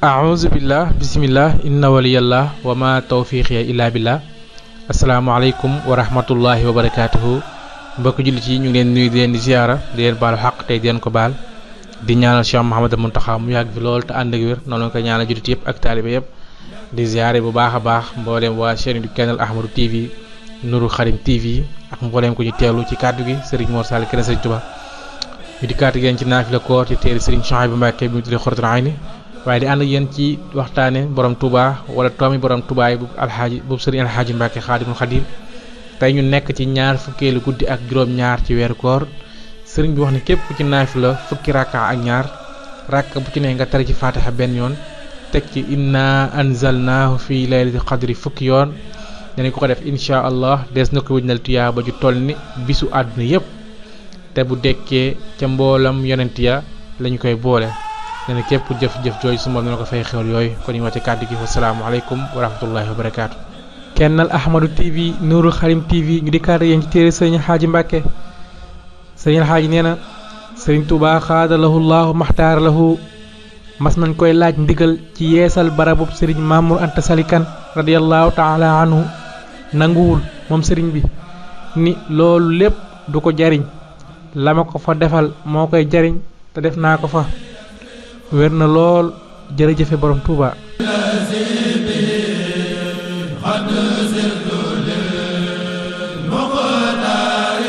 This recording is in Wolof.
a'uuzu billah bismillah inna waliyallah wa ma tawfiqiya illa billah. asalaamaaleykum wa rahmatullahi wa barakaatuhu. mbokk jullit yi ñu ngi leen nuyu di leen di ziyaara di leen baalu xaq tey di leen ko baal di ñaanal Cheikh Mouhamadou Mountakha mu yàgg fi lool te ànd ak wér noonu la ko ñaanal jullit yëpp ak taalibe yëpp di ziyaare bu baax a baax mbooleem waa chaîne du Kanel Ahmadou TV Nourou Khadim TV ak mbooleem ko ñu teewlu ci kàddu gi Serigne Mor Sall keneen Serigne Touba ñu di kàddu gi ci naafila koor ci téere Serigne Souhaïbou Mbacké bi mu tuddee Xuratul Ayni waaye di ànd ak yéen ci waxtaane borom Touba wala toomi borom Touba yi bu Serigne Alxaaji Mbacké Xaadimul Xadim tey ñu nekk ci ñaar fukkeelu guddi ak juróom-ñaar ci weeru koor sëriñ bi wax ne képp ku ci naafila fukki rakka ak ñaar rakka bu ci ne nga tari ci Fatiha benn yoon teg ci inna anzalnaahu fi laylatil qadri fukki yoon danañ ko def incha allah des na ko wëññal tuyaa ba ju toll ni bisu àdduna yépp te bu dekkee ca mboolam yonent ya lañu koy boole dana képp ku jëf-jëf jooju su moom dina ko fay xewal yooyu kon ñu wàcce kàddu gi wasalaamualeykum wa rahmatullahi wa barakaatu. Kanel Ahmadou TV Nourou Khadim TV ñu di kàddu yéen ci téere sëriñ Alxaaji Mbacké sëriñ Alxaaji nee na sëriñ Tuubaa xaadalahu llahu maxtaar lahu mas nañ koy laaj ndigal ci yeesal barabub sëriñ Mamour Anta Sali Kane radiyallahu taala anhu nanguwul moom sëriñ bi ni loolu lépp du ko jariñ la ma ko fa defal moo koy jariñ te def naa ko fa wér na lool jërëjëfe borom Touba.